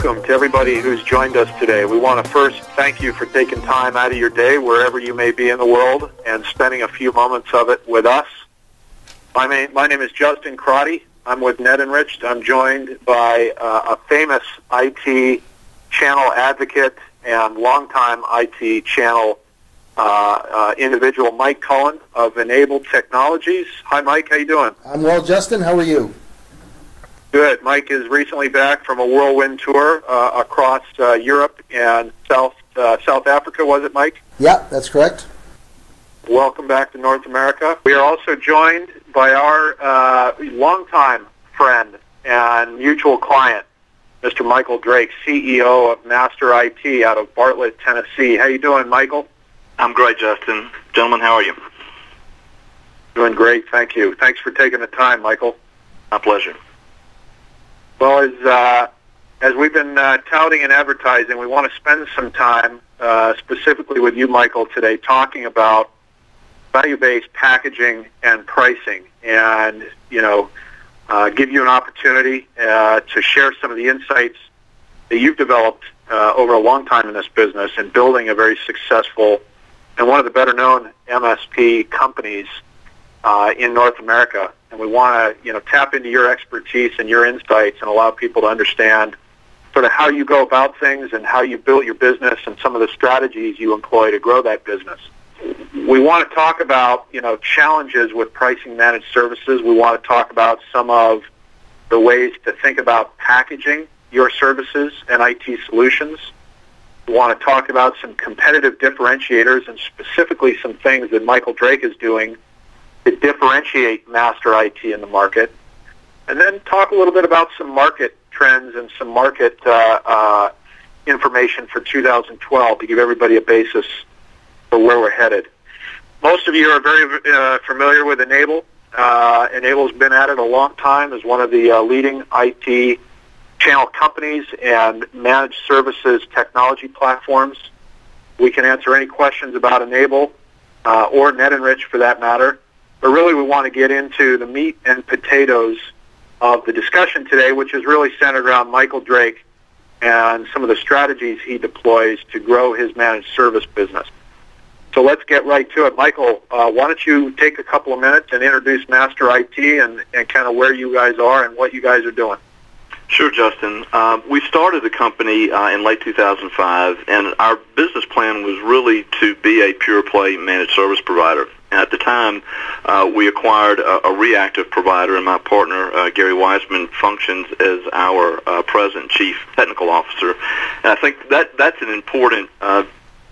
welcome to everybody who's joined us today. We want to first thank you for taking time out of your day, wherever you may be in the world, and spending a few moments of it with us. My name is Justin Crotty. I'm with Net Enriched. I'm joined by a famous IT channel advocate and longtime IT channel individual, Mike Cullen of Enabled Technologies. Hi, Mike. How you doing? I'm well, Justin. How are you? Good. Mike is recently back from a whirlwind tour across Europe and South Africa, was it, Mike? Yeah, that's correct. Welcome back to North America. We are also joined by our longtime friend and mutual client, Mr. Michael Drake, CEO of Master IT out of Bartlett, Tennessee. How you doing, Michael? I'm great, Justin. Gentlemen, how are you? Doing great, thank you. Thanks for taking the time, Michael. My pleasure. Well, as we've been touting and advertising, we want to spend some time specifically with you, Michael, today talking about value-based packaging and pricing, and give you an opportunity to share some of the insights that you've developed over a long time in this business and building a very successful and one of the better-known MSP companies in North America. And we want to, tap into your expertise and your insights and allow people to understand sort of how you go about things and how you build your business and some of the strategies you employ to grow that business. We want to talk about, challenges with pricing managed services. We want to talk about some of the ways to think about packaging your services and IT solutions. We want to talk about some competitive differentiators and specifically some things that Michael Drake is doing to differentiate Master IT in the market. And then talk a little bit about some market trends and some market information for 2012 to give everybody a basis for where we're headed. Most of you are very familiar with Enable. Enable's been at it a long time as one of the leading IT channel companies and managed services technology platforms. We can answer any questions about Enable or Net Enriched for that matter. But really we want to get into the meat and potatoes of the discussion today, which is really centered around Michael Drake and some of the strategies he deploys to grow his managed service business. So let's get right to it. Michael, why don't you take a couple of minutes and introduce Master IT and kind of where you guys are and what you guys are doing. Sure, Justin. We started the company in late 2005, and our business plan was really to be a pure-play managed service provider. And at the time, we acquired a reactive provider, and my partner, Gary Wiseman, functions as our President Chief Technical Officer. And I think that's an important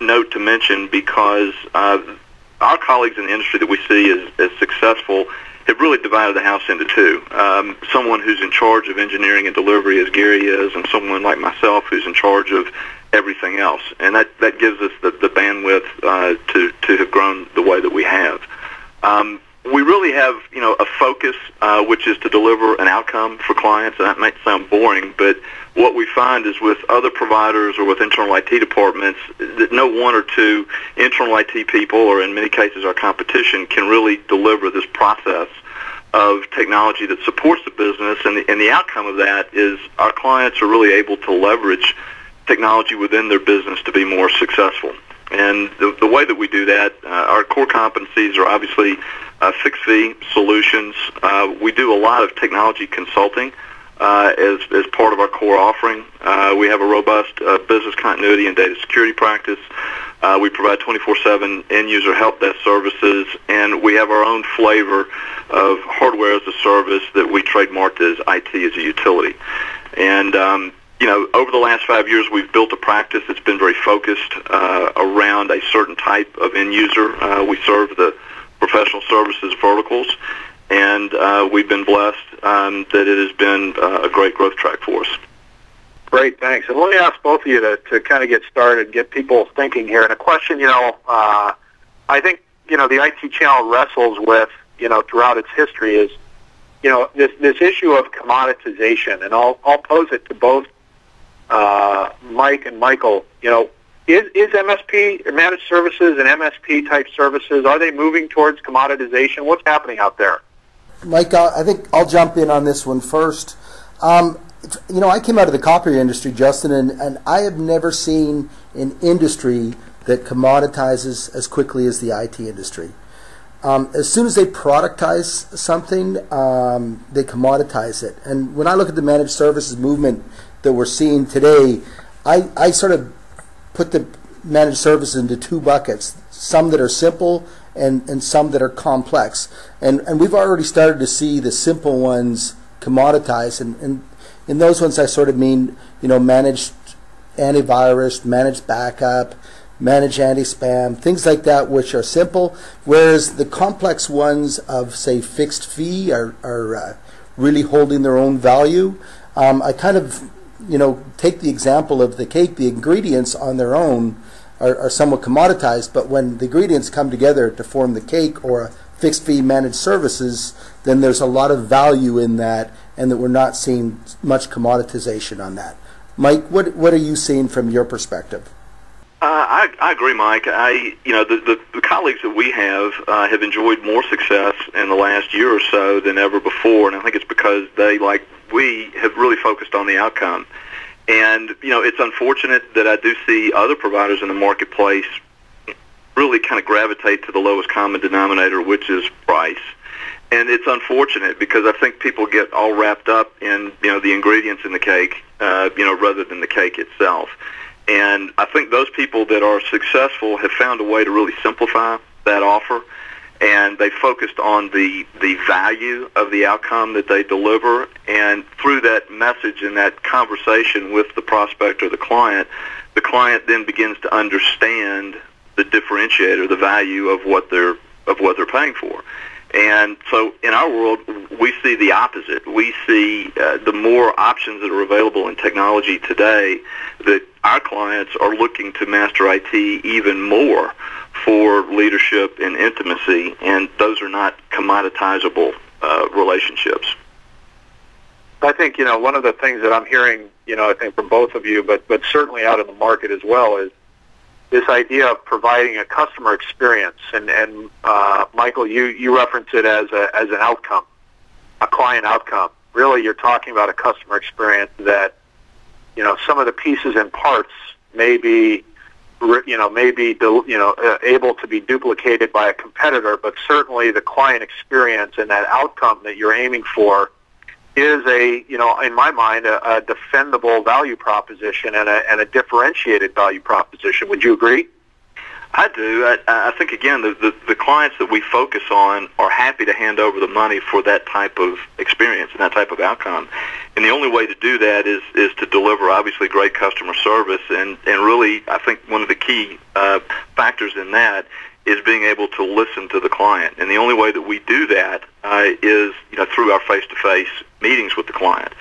note to mention because our colleagues in the industry that we see as successful have really divided the house into two. Someone who's in charge of engineering and delivery, as Gary is, and someone like myself who's in charge of everything else. And that gives us the bandwidth to have grown the way that we have. We really have, a focus, which is to deliver an outcome for clients. And that might sound boring, but what we find is with other providers or with internal IT departments, that no one or two internal IT people, or in many cases our competition, can really deliver this process of technology that supports the business. And the outcome of that is our clients are really able to leverage technology within their business to be more successful. And the way that we do that, our core competencies are obviously fixed fee solutions. We do a lot of technology consulting as part of our core offering. We have a robust business continuity and data security practice. We provide 24/7 end-user help desk services, and we have our own flavor of hardware as a service that we trademarked as IT as a utility. And over the last 5 years, we've built a practice that's been very focused around a certain type of end user. We serve the professional services verticals, and we've been blessed that it has been a great growth track for us. Great, thanks. And let me ask both of you to kind of get started, get people thinking here. And a question, I think, the IT channel wrestles with, throughout its history is, this issue of commoditization. And I'll pose it to both Mike and Michael. Is MSP, managed services and MSP type services, are they moving towards commoditization? What's happening out there? Mike, I think I'll jump in on this one first. I came out of the copier industry, Justin, and I have never seen an industry that commoditizes as quickly as the IT industry. As soon as they productize something, they commoditize it. And when I look at the managed services movement that we're seeing today, I sort of put the managed services into two buckets, some that are simple and some that are complex. And we've already started to see the simple ones commoditize, and in those ones I sort of mean, managed antivirus, managed backup, managed anti-spam, things like that, which are simple, whereas the complex ones of, say, fixed fee are really holding their own value. I kind of, take the example of the cake. The ingredients on their own are somewhat commoditized, but when the ingredients come together to form the cake or a fixed fee managed services, then there's a lot of value in that, and that we're not seeing much commoditization on that. Mike, what are you seeing from your perspective? I agree, Mike. The colleagues that we have enjoyed more success in the last year or so than ever before, and I think it's because they, like we, have really focused on the outcome. And, it's unfortunate that I do see other providers in the marketplace really kind of gravitate to the lowest common denominator, which is price. And it's unfortunate because I think people get all wrapped up in, the ingredients in the cake, rather than the cake itself. And I think those people that are successful have found a way to really simplify that offer, and they focused on the value of the outcome that they deliver, and through that message and that conversation with the prospect or the client then begins to understand the differentiator, the value of what they're paying for. And so in our world, we see the opposite. We see the more options that are available in technology today, that our clients are looking to master IT even more for leadership and intimacy, and those are not commoditizable relationships. I think, one of the things that I'm hearing, I think from both of you, but certainly out in the market as well, is this idea of providing a customer experience. And Michael, you reference it as an outcome, a client outcome. Really, you're talking about a customer experience that, some of the pieces and parts may be able to be duplicated by a competitor, but certainly the client experience and that outcome that you're aiming for is in my mind, a defendable value proposition and a differentiated value proposition. Would you agree? I do. I think, again, the clients that we focus on are happy to hand over the money for that type of experience and that type of outcome. And the only way to do that is to deliver, obviously, great customer service. And really, I think one of the key factors in that is being able to listen to the client. And the only way that we do that is through our face-to-face meetings with the client.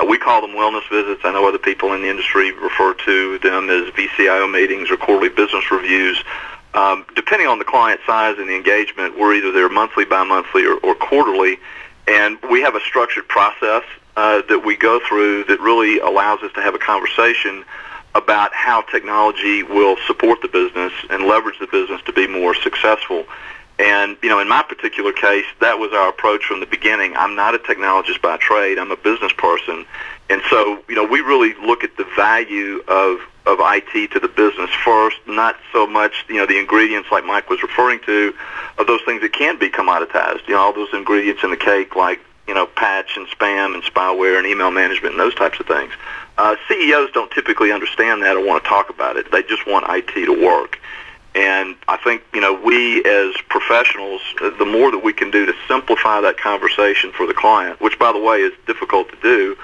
We call them wellness visits. I know other people in the industry refer to them as VCIO meetings or quarterly business reviews. Depending on the client size and the engagement, we're either there monthly, bi-monthly, or quarterly. And we have a structured process that we go through that really allows us to have a conversation about how technology will support the business and leverage the business to be more successful. And, in my particular case, that was our approach from the beginning. I'm not a technologist by trade. I'm a business person. And so, we really look at the value of IT to the business first, not so much, the ingredients like Mike was referring to, of those things that can be commoditized. All those ingredients in the cake like, patch and spam and spyware and email management and those types of things. CEOs don't typically understand that or want to talk about it. They just want IT to work. And I think, we as professionals, the more that we can do to simplify that conversation for the client, which, by the way, is difficult to do,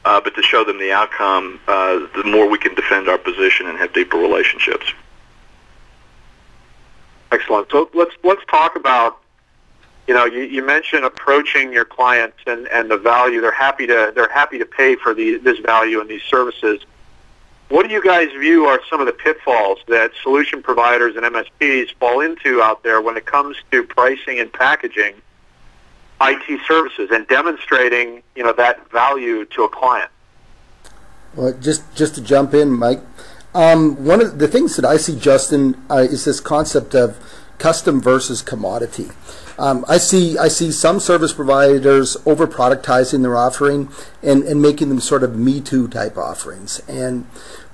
but to show them the outcome, the more we can defend our position and have deeper relationships. Excellent. So let's talk about, you mentioned approaching your clients and the value. They're happy to pay for this value and these services. What do you guys view are some of the pitfalls that solution providers and MSPs fall into out there when it comes to pricing and packaging IT services and demonstrating, that value to a client? Well, just to jump in, Mike, one of the things that I see, Justin, is this concept of custom versus commodity. I see some service providers over productizing their offering and making them sort of Me Too type offerings. And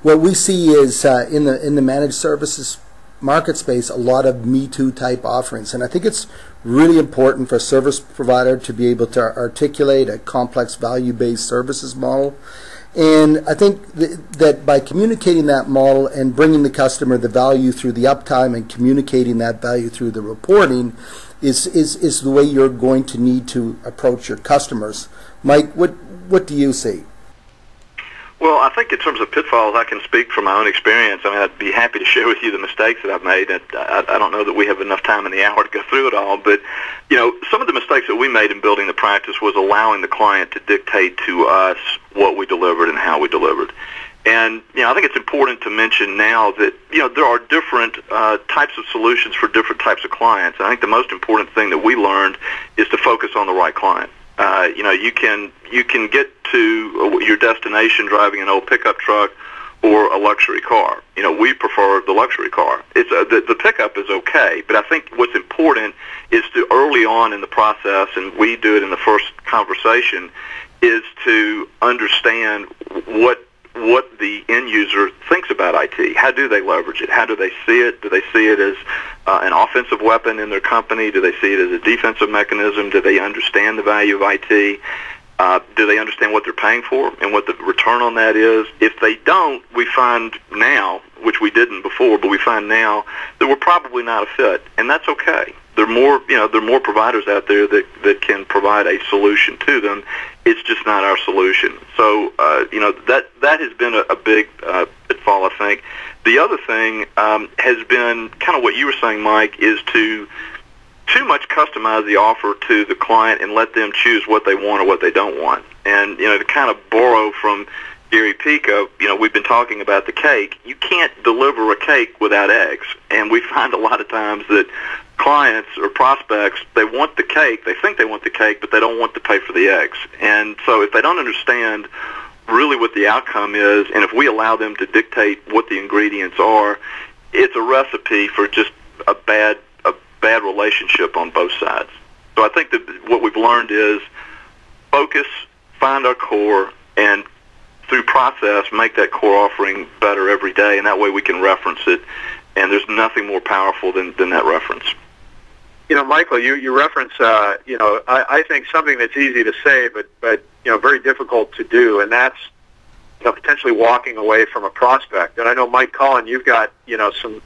what we see is in the managed services market space, a lot of Me Too type offerings. And I think it's really important for a service provider to be able to articulate a complex value-based services model. And I think that by communicating that model and bringing the customer the value through the uptime and communicating that value through the reporting is the way you're going to need to approach your customers. Mike, what do you see? Well, I think in terms of pitfalls, I can speak from my own experience. I mean, I'd be happy to share with you the mistakes that I've made. I don't know that we have enough time in the hour to go through it all, but, you know, some of the mistakes that we made in building the practice was allowing the client to dictate to us what we delivered and how we delivered. And, you know, I think it's important to mention now that, you know, there are different types of solutions for different types of clients. And I think the most important thing that we learned is to focus on the right client. You know, you can get to your destination driving an old pickup truck or a luxury car. You know, we prefer the luxury car. It's the pickup is okay, but I think what's important is to early on in the process, and we do it in the first conversation, is to understand what the end user thinks about IT. How do they leverage it? How do they see it? Do they see it as an offensive weapon in their company? Do they see it as a defensive mechanism? Do they understand the value of IT? Do they understand what they're paying for and what the return on that is? If they don't, we find now, which we didn't before, but we find now that we're probably not a fit, and that's okay. There are more providers out there that can provide a solution to them. It's just not our solution. So, you know, that has been a big pitfall, I think. The other thing has been kind of what you were saying, Mike, is to too much customize the offer to the client and let them choose what they want or what they don't want. And, you know, to kind of borrow from Gary Pico, you know, we've been talking about the cake. You can't deliver a cake without eggs. And we find a lot of times that clients or prospects, they want the cake, they think they want the cake, but they don't want to pay for the eggs. And so if they don't understand really what the outcome is, and if we allow them to dictate what the ingredients are, it's a recipe for just a bad relationship on both sides. So I think that what we've learned is focus, find our core, and through process make that core offering better every day, and that way we can reference it, and there's nothing more powerful than that reference. You know, Michael, you reference, you know, I think something that's easy to say, but you know, very difficult to do, and that's, you know, potentially walking away from a prospect. And I know, Mike Cullen, you've got, you know, some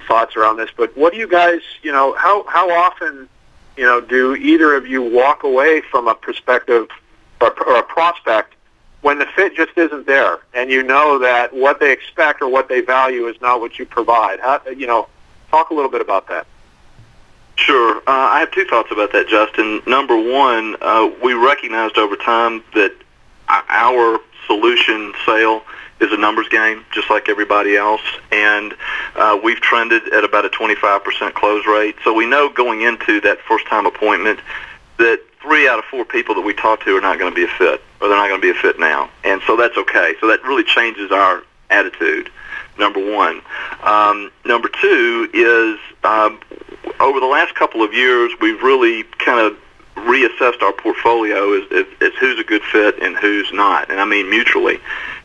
thoughts around this, but what do you guys, you know, how often, you know, do either of you walk away from a perspective or a prospect when the fit just isn't there, and you know that what they expect or what they value is not what you provide? How, you know, talk a little bit about that. Sure. I have two thoughts about that, Justin. Number one, we recognized over time that our solution sale is a numbers game, just like everybody else, and we've trended at about a 25% close rate. So we know going into that first-time appointment that 3 out of 4 people that we talk to are not going to be a fit, or they're not going to be a fit now. And so that's okay. So that really changes our attitude, number one. Number two is over the last couple of years, we've really kind of reassessed our portfolio as who's a good fit and who's not, and I mean mutually.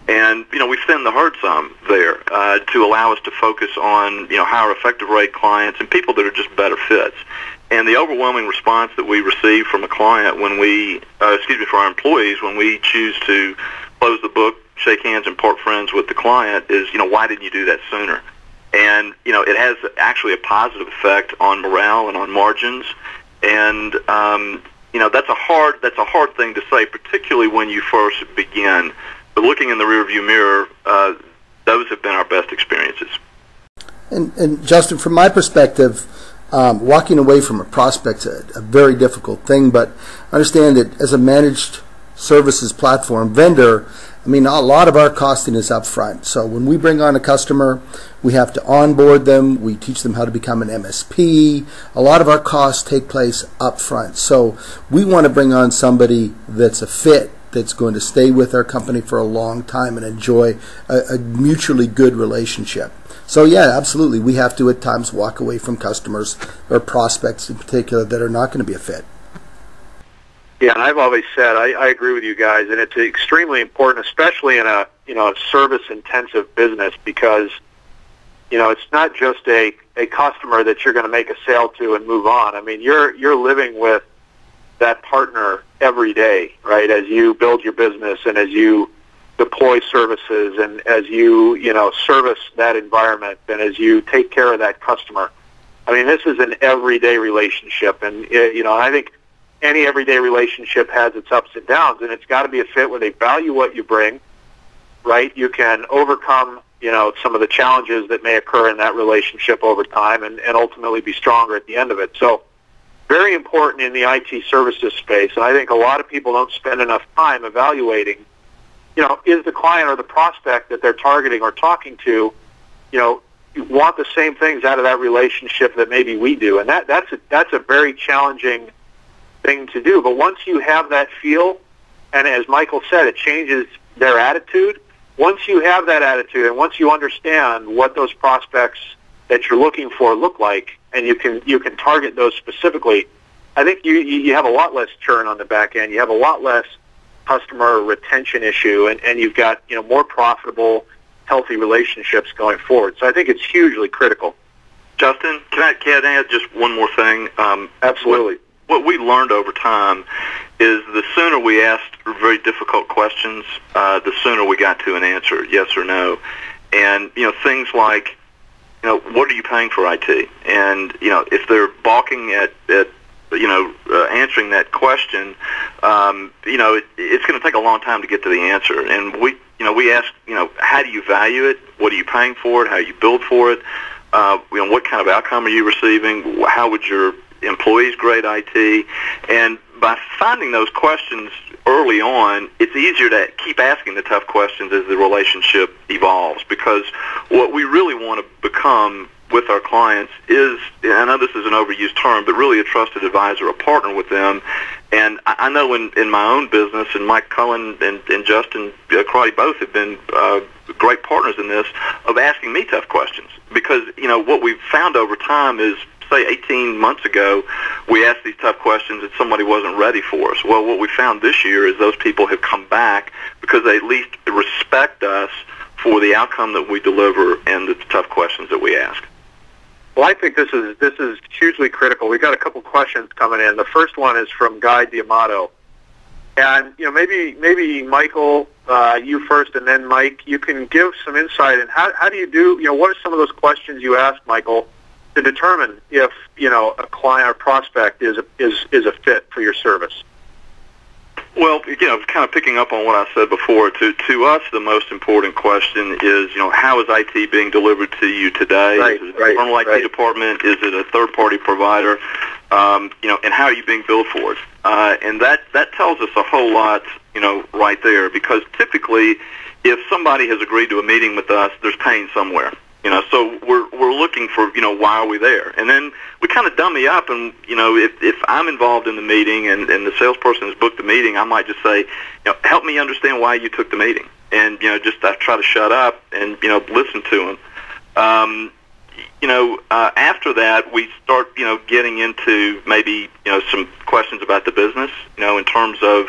And, you know, we've thinned the herd some there to allow us to focus on, you know, higher effective rate clients and people that are just better fits. And the overwhelming response that we receive from a client when we, for our employees, when we choose to close the book, shake hands, and part friends with the client is, you know, why didn't you do that sooner? And, you know, it has actually a positive effect on morale and on margins. And, you know, that's a hard thing to say, particularly when you first begin. But looking in the rearview mirror, those have been our best experiences. And Justin, from my perspective, walking away from a prospect's a very difficult thing, but understand that as a managed services platform vendor, I mean, a lot of our costing is up front. So when we bring on a customer, we have to onboard them. We teach them how to become an MSP. A lot of our costs take place up front. So we want to bring on somebody that's a fit, that's going to stay with our company for a long time and enjoy a mutually good relationship. So yeah, absolutely. We have to at times walk away from customers or prospects in particular that are not going to be a fit. Yeah, and I've always said I agree with you guys, and it's extremely important, especially in a service-intensive business, because it's not just a customer that you're going to make a sale to and move on. I mean, you're living with that partner every day, right? As you build your business and as you deploy services and as you service that environment and as you take care of that customer. I mean, this is an everyday relationship, and I think any everyday relationship has its ups and downs, and it's got to be a fit where they value what you bring, right? You can overcome some of the challenges that may occur in that relationship over time and ultimately be stronger at the end of it. So very important in the IT services space, and I think a lot of people don't spend enough time evaluating, is the client or the prospect that they're targeting or talking to, want the same things out of that relationship that maybe we do, and that's a very challenging thing to do. But once you have that feel, and as Michael said, it changes their attitude. Once you have that attitude, and once you understand what those prospects that you're looking for look like, and you can target those specifically, I think you have a lot less churn on the back end. You have a lot less customer retention issue, and you've got more profitable, healthy relationships going forward. So I think it's hugely critical. Justin, can I add just one more thing? Absolutely. What we learned over time is the sooner we asked very difficult questions, the sooner we got to an answer, yes or no. And things like, what are you paying for IT? And if they're balking at answering that question, it's going to take a long time to get to the answer. And we ask, how do you value it? What are you paying for it? How do you build for it? What kind of outcome are you receiving? How would your employees grade IT? And by finding those questions early on, it's easier to keep asking the tough questions as the relationship evolves, because what we really want to become with our clients is, and I know this is an overused term, but really a trusted advisor, a partner with them. And I know in my own business, and Mike Cullen and Justin Crotty both have been great partners in this, of asking me tough questions. Because, what we've found over time is, say 18 months ago, we asked these tough questions and somebody wasn't ready for us. Well, what we found this year is those people have come back because they at least respect us for the outcome that we deliver and the tough questions that we ask. Well, I think this is hugely critical. We've got a couple questions coming in. The first one is from Guy D'Amato. And, maybe Michael, you first, and then Mike, you can give some insight in how do you do, what are some of those questions you asked, Michael, to determine if a client or prospect is a fit for your service? Well, kind of picking up on what I said before, to us the most important question is, how is IT being delivered to you today? Right, is it an internal IT department? Is it a third-party provider? And how are you being billed for it? And that tells us a whole lot, right there, because typically if somebody has agreed to a meeting with us, there's pain somewhere. So we're looking for, why are we there? And then we kind of dummy up, and, if I'm involved in the meeting and the salesperson has booked the meeting, I might just say, help me understand why you took the meeting. And, I try to shut up and, listen to them. After that, we start, getting into maybe, some questions about the business, in terms of,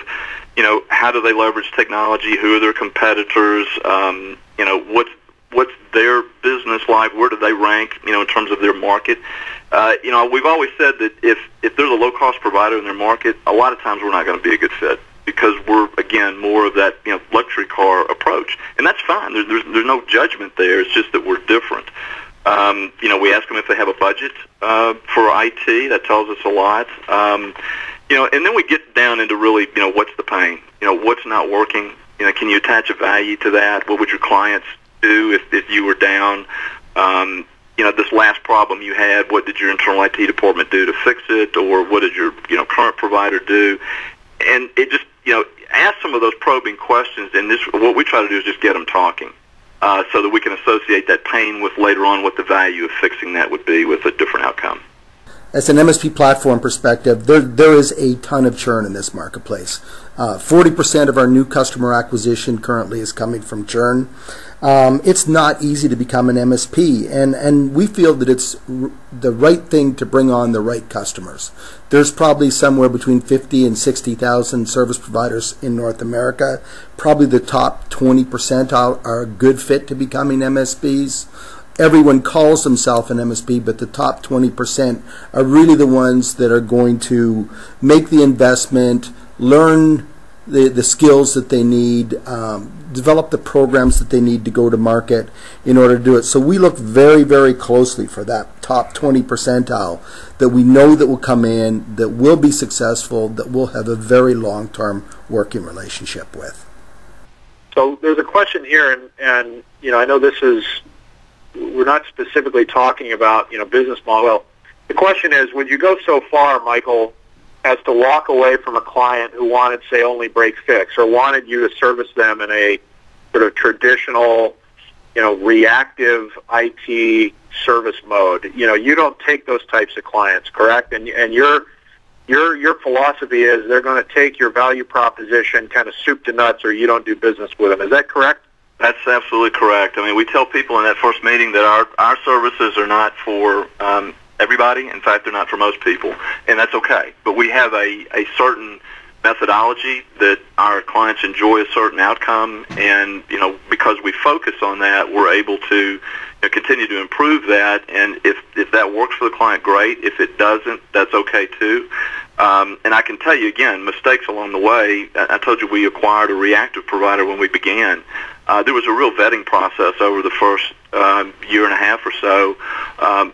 how do they leverage technology? Who are their competitors? What's their business like? Where do they rank, in terms of their market? We've always said that if there's a low-cost provider in their market, a lot of times we're not going to be a good fit because we're, again, more of that, luxury car approach. And that's fine. There's no judgment there. It's just that we're different. We ask them if they have a budget for IT. That tells us a lot. And then we get down into really, what's the pain? What's not working? Can you attach a value to that? What would your clients do if you were down? This last problem you had, what did your internal IT department do to fix it? Or what did your current provider do? And it just, ask some of those probing questions. And what we try to do is just get them talking. So that we can associate that pain with later on what the value of fixing that would be with a different outcome. as an MSP platform perspective, there is a ton of churn in this marketplace. 40% of our new customer acquisition currently is coming from churn. It's not easy to become an MSP, and we feel that it's the right thing to bring on the right customers. There's probably somewhere between 50 and 60,000 service providers in North America. Probably the top 20% are a good fit to becoming MSPs. Everyone calls themselves an MSP, but the top 20% are really the ones that are going to make the investment, learn the skills that they need, develop the programs that they need to go to market in order to do it. So we look very, very closely for that top 20 percentile that we know that will come in, that will be successful, that we'll have a very long-term working relationship with. So there's a question here, and I know this is, we're not specifically talking about business model. Well, the question is, would you go so far, Michael, as to walk away from a client who wanted, say, only break fix, or wanted you to service them in a sort of traditional, reactive IT service mode? You don't take those types of clients, correct? And your philosophy is they're going to take your value proposition kind of soup to nuts, or you don't do business with them. Is that correct? That's absolutely correct. I mean, we tell people in that first meeting that our services are not for everybody. In fact, they're not for most people, and that's okay. But we have a certain methodology that our clients enjoy a certain outcome, and because we focus on that, we're able to continue to improve that. And if that works for the client, great. If it doesn't, that's okay too. And I can tell you again, mistakes along the way. I told you we acquired a reactive provider when we began. There was a real vetting process over the first year and a half or so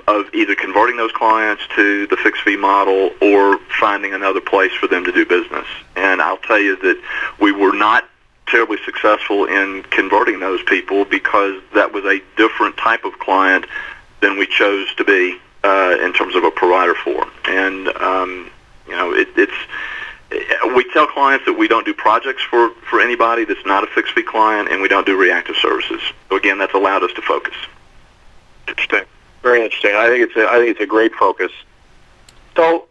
of either converting those clients to the fixed fee model or finding another place for them to do business. And I'll tell you that we were not terribly successful in converting those people because that was a different type of client than we chose to be in terms of a provider for. And we tell clients that we don't do projects for anybody that's not a fixed fee client, and we don't do reactive services. So again, that's allowed us to focus. Interesting, very interesting. I think it's a great focus. So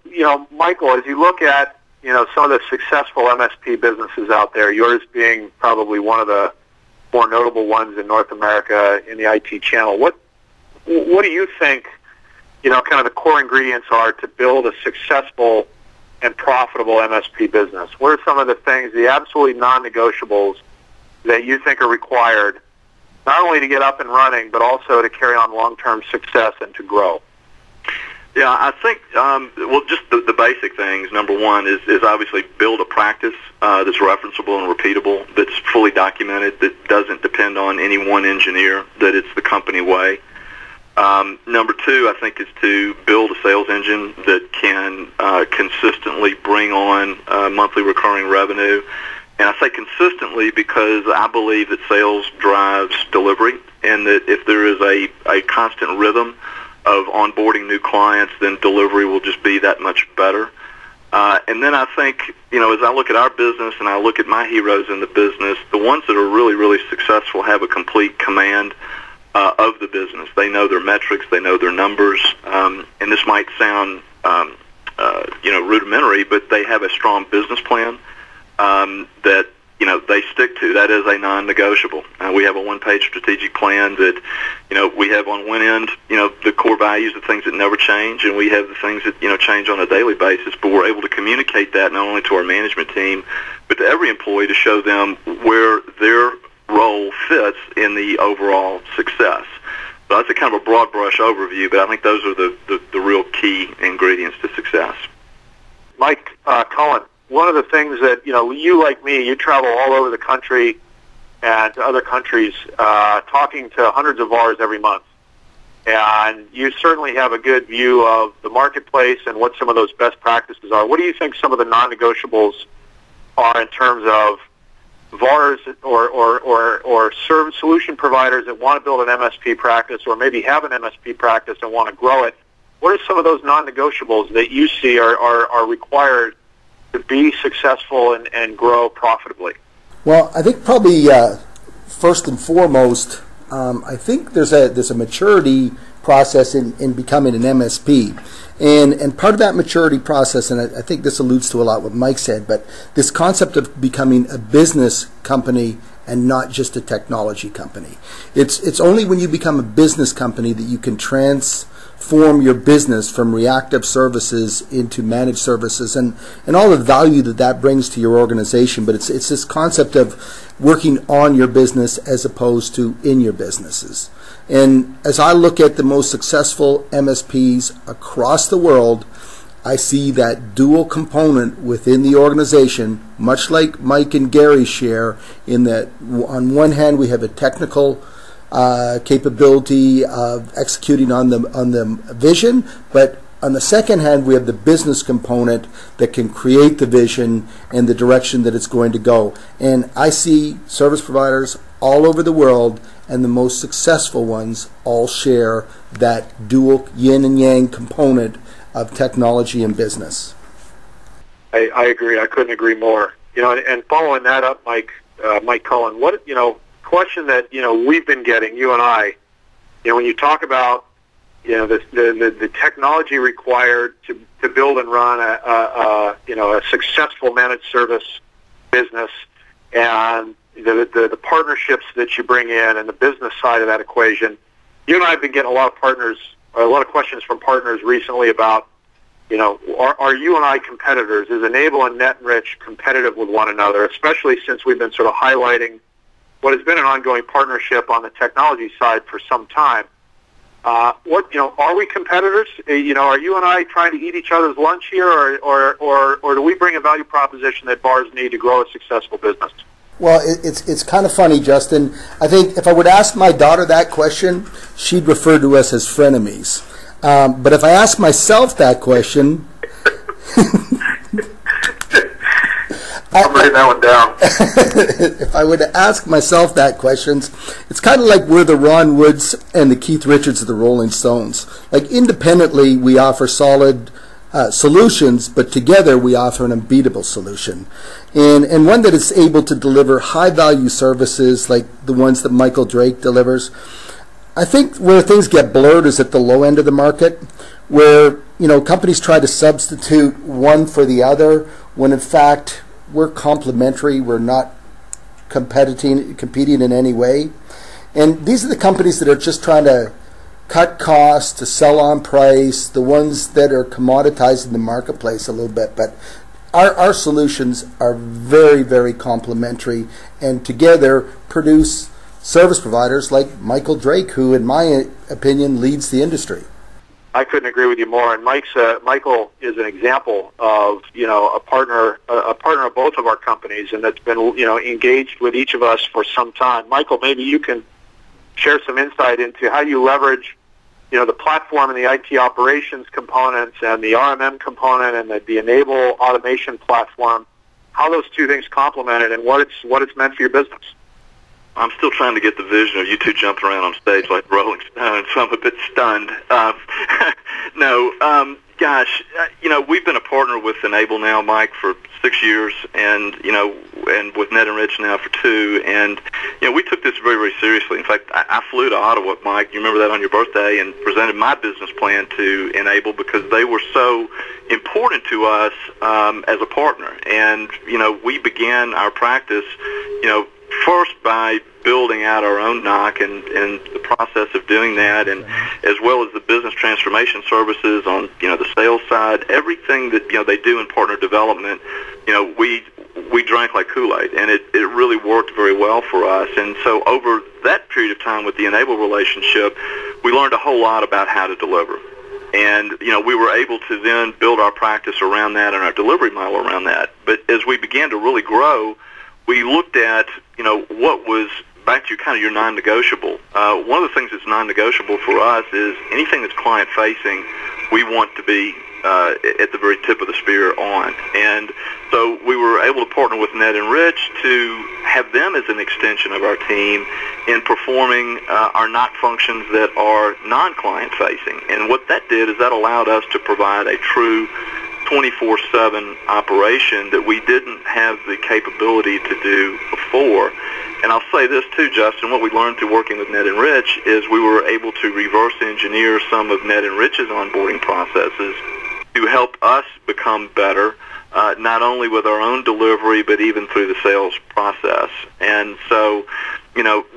Michael, as you look at some of the successful MSP businesses out there, yours being probably one of the more notable ones in North America in the IT channel, what do you think kind of the core ingredients are to build a successful and profitable MSP business? What are some of the things, the absolutely non-negotiables that you think are required, not only to get up and running, but also to carry on long-term success and to grow? Yeah, I think, just the basic things. Number one is obviously build a practice that's referenceable and repeatable, that's fully documented, that doesn't depend on any one engineer, that it's the company way. Number two, I think, is to build a sales engine that can consistently bring on monthly recurring revenue. And I say consistently because I believe that sales drives delivery, and that if there is a constant rhythm of onboarding new clients, then delivery will just be that much better. And then I think, as I look at our business and I look at my heroes in the business, the ones that are really, really successful have a complete command of the business. They know their metrics, they know their numbers, and this might sound rudimentary, but they have a strong business plan that they stick to. That is a non-negotiable. We have a one-page strategic plan that we have on one end the core values, the things that never change, and we have the things that change on a daily basis. But we're able to communicate that not only to our management team, but to every employee to show them where their role fits in the overall success. So that's a kind of a broad brush overview, but I think those are the real key ingredients to success. Mike Cohen, one of the things that, you like me, you travel all over the country and to other countries talking to hundreds of VARs every month. And you certainly have a good view of the marketplace and what some of those best practices are. What do you think some of the non-negotiables are in terms of VARs or service solution providers that want to build an MSP practice, or maybe have an MSP practice and want to grow it? What are some of those non-negotiables that you see are required to be successful and grow profitably? Well, I think probably first and foremost, I think there's a maturity process in becoming an MSP. And part of that maturity process, and I think this alludes to a lot what Mike said, but this concept of becoming a business company and not just a technology company. It's only when you become a business company that you can transform your business from reactive services into managed services and all the value that brings to your organization. But it's this concept of working on your business as opposed to in your businesses. And as I look at the most successful MSPs across the world, I see that dual component within the organization, much like Mike and Gary share, in that on one hand we have a technical capability of executing on the vision, but on the second hand we have the business component that can create the vision and the direction that it's going to go. And I see service providers all over the world, and the most successful ones all share that dual yin and yang component of technology and business. I agree. I couldn't agree more. And following that up, Mike Cullen, what question that we've been getting, you and I, when you talk about the technology required to build and run a successful managed service business, and the partnerships that you bring in and the business side of that equation. You and I have been getting a lot of questions from partners recently about, are you and I competitors? Is Enable and NetEnrich competitive with one another, especially since we've been sort of highlighting what has been an ongoing partnership on the technology side for some time? Are we competitors? Are you and I trying to eat each other's lunch here, or do we bring a value proposition that bars need to grow a successful business? Well, it's kind of funny, Justin. I think if I would ask my daughter that question, she'd refer to us as frenemies. But if I ask myself that question, I'm writing that one down. If I were to ask myself that question, it's kind of like we're the Ron Woods and the Keith Richards of the Rolling Stones. Like independently, we offer solid solutions, but together we offer an unbeatable solution, and one that is able to deliver high-value services like the ones that Michael Drake delivers. I think where things get blurred is at the low end of the market, where companies try to substitute one for the other, when in fact we're complementary. We're not competing in any way. And these are the companies that are just trying to cut costs, to sell on price, the ones that are commoditizing the marketplace a little bit. But our solutions are very, very complementary, and together produce service providers like Michael Drake, who, in my opinion, leads the industry. I couldn't agree with you more. And Michael is an example of a partner of both of our companies, and that's been engaged with each of us for some time. Michael, maybe you can share some insight into how you leverage the platform and the IT operations components and the RMM component and the Enable automation platform, how those two things complement it and what it's meant for your business. I'm still trying to get the vision of you two jumping around on stage like Rolling Stones, so I'm a bit stunned. We've been a partner with Enable now, Mike, for 6 years, and with NetEnrich now for 2, and we took this very, very seriously. In fact, I flew to Ottawa, Mike. You remember that on your birthday, and presented my business plan to Enable because they were so important to us as a partner. And we began our practice, first by building out our own NOC and the process of doing that, and as well as the business transformation services on the sales side, everything that they do in partner development, we drank like Kool-Aid, and it really worked very well for us. And so over that period of time with the Enable relationship, we learned a whole lot about how to deliver. And, we were able to then build our practice around that and our delivery model around that. But as we began to really grow, we looked at, what was, back to kind of your non-negotiable. One of the things that's non-negotiable for us is anything that's client-facing, we want to be at the very tip of the spear on. And so we were able to partner with NetEnrich to have them as an extension of our team in performing our NOC functions that are non-client facing. And what that did is that allowed us to provide a true 24/7 operation that we didn't have the capability to do before. And I'll say this too, Justin, what we learned through working with Ned and Rich is we were able to reverse engineer some of Ned and Rich's onboarding processes to help us become better, not only with our own delivery, but even through the sales process. And so,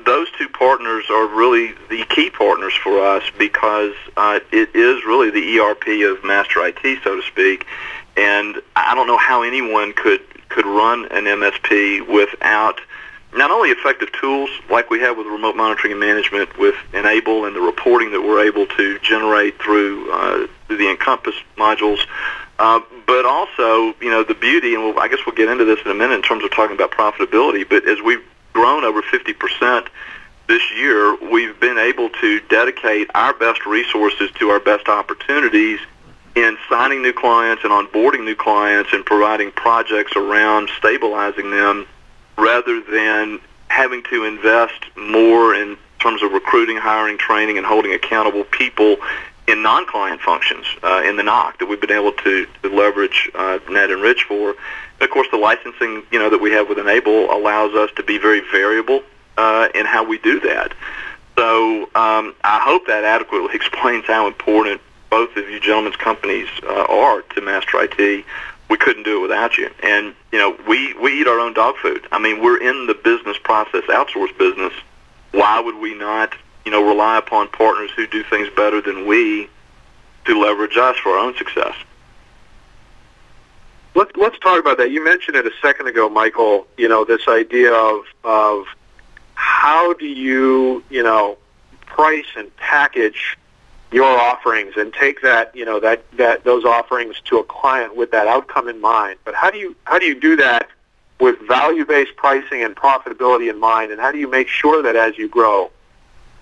those two partners are really the key partners for us because it is really the ERP of master IT, so to speak. And I don't know how anyone could run an MSP without not only effective tools like we have with remote monitoring and management with Enable and the reporting that we're able to generate through the Encompass modules, but also, the beauty, and I guess we'll get into this in a minute in terms of talking about profitability, but as we've grown over 50% this year, we've been able to dedicate our best resources to our best opportunities in signing new clients and onboarding new clients and providing projects around stabilizing them rather than having to invest more in terms of recruiting, hiring, training, and holding accountable people in non-client functions in the NOC that we've been able to leverage Ned and Rich for. And of course, the licensing that we have with Enable allows us to be very variable in how we do that. So I hope that adequately explains how important both of you gentlemen's companies are to Master IT. We couldn't do it without you. And, we eat our own dog food. I mean, we're in the business process outsource business. Why would we not, rely upon partners who do things better than we to leverage us for our own success? Let's talk about that. You mentioned it a second ago, Michael, this idea of how do you, price and package your offerings and take that, those offerings to a client with that outcome in mind. But how do you do that with value-based pricing and profitability in mind? And how do you make sure that as you grow,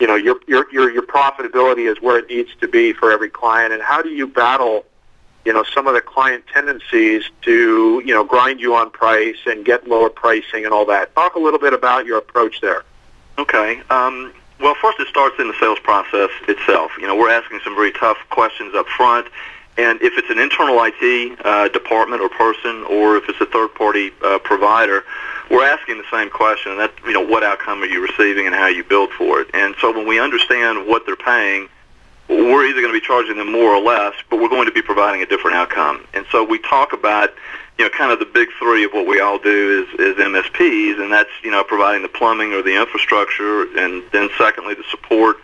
your profitability is where it needs to be for every client? And how do you battle, some of the client tendencies to, grind you on price and get lower pricing and all that? Talk a little bit about your approach there. Okay. Well, first it starts in the sales process itself. We're asking some very tough questions up front, and if it's an internal IT department or person, or if it's a third-party provider, we're asking the same question, and that's, what outcome are you receiving and how you build for it. And so when we understand what they're paying, we're either going to be charging them more or less, but we're going to be providing a different outcome. And so we talk about kind of the big three of what we all do is MSPs, and that's, providing the plumbing or the infrastructure, and then secondly, the support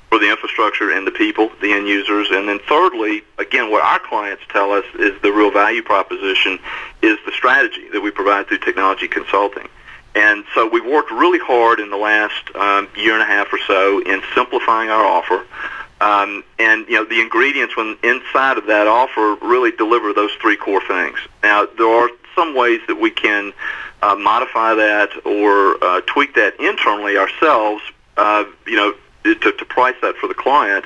for the infrastructure and the people, the end users. And then thirdly, again, what our clients tell us is the real value proposition is the strategy that we provide through technology consulting. And so we've worked really hard in the last year and a half or so in simplifying our offer. And the ingredients when inside of that offer really deliver those three core things. Now, there are some ways that we can modify that or tweak that internally ourselves, to price that for the client.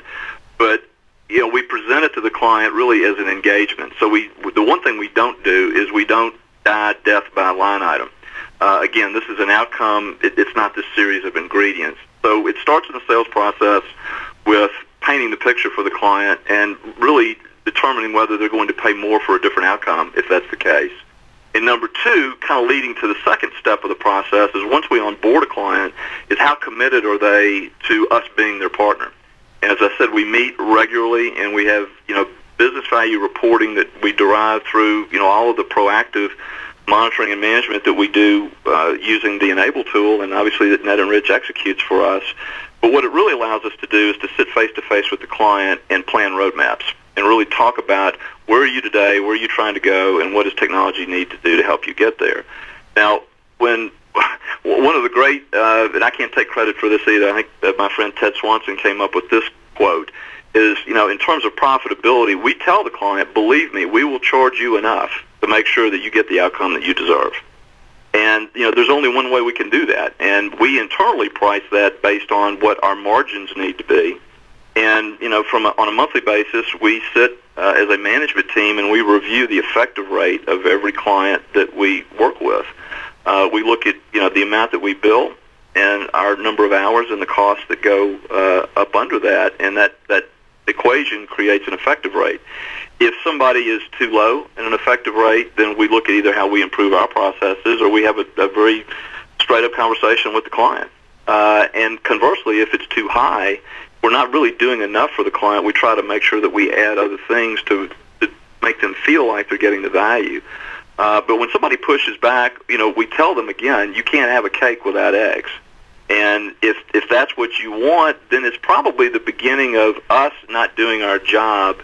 But we present it to the client really as an engagement. So the one thing we don't do is we don't die death by line item. Again, this is an outcome. It's not this series of ingredients. So it starts in the sales process with painting the picture for the client and really determining whether they're going to pay more for a different outcome if that's the case. And number two, kind of leading to the second step of the process, is once we onboard a client, is how committed are they to us being their partner. And as I said, we meet regularly, and we have business value reporting that we derive through all of the proactive monitoring and management that we do using the Enable tool, and obviously that Ned and Rich executes for us. But what it really allows us to do is to sit face-to-face with the client and plan roadmaps and really talk about where are you today, where are you trying to go, and what does technology need to do to help you get there. Now, when one of the great, and I can't take credit for this either, I think that my friend Ted Swanson came up with this quote, is, in terms of profitability, we tell the client, believe me, we will charge you enough to make sure that you get the outcome that you deserve. And, there's only one way we can do that. And we internally price that based on what our margins need to be. And, on a monthly basis, we sit as a management team and we review the effective rate of every client that we work with. We look at, the amount that we bill and our number of hours and the costs that go up under that. And that equation creates an effective rate. If somebody is too low in an effective rate, then we look at either how we improve our processes or we have a very straight-up conversation with the client. And conversely, if it's too high, we're not really doing enough for the client. We try to make sure that we add other things to make them feel like they're getting the value. But when somebody pushes back, we tell them again, you can't have a cake without eggs. And if that's what you want, then it's probably the beginning of us not doing our job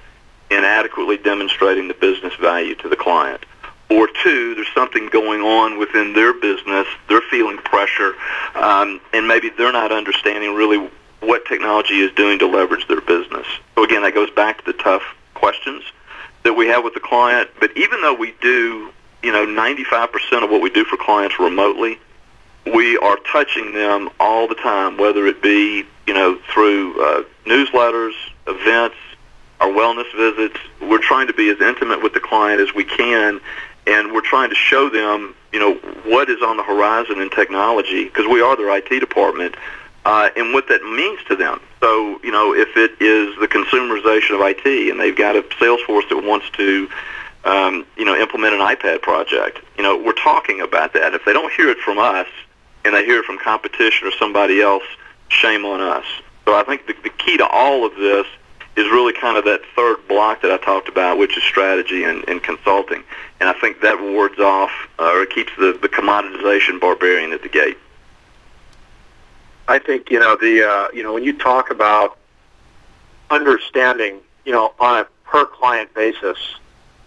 in adequately demonstrating the business value to the client. Or two, there's something going on within their business, they're feeling pressure, and maybe they're not understanding really what technology is doing to leverage their business. So again, that goes back to the tough questions that we have with the client. But even though we do, 95% of what we do for clients remotely, we are touching them all the time, whether it be, through newsletters, events, our wellness visits. We're trying to be as intimate with the client as we can, and we're trying to show them, what is on the horizon in technology, because we are their IT department, and what that means to them. So, if it is the consumerization of IT, and they've got a sales force that wants to, implement an iPad project, we're talking about that. If they don't hear it from us, and they hear it from competition or somebody else, shame on us. So I think the key to all of this is really kind of that third block that I talked about, which is strategy and consulting. And I think that wards off or keeps the commoditization barbarian at the gate. I think, when you talk about understanding, on a per client basis,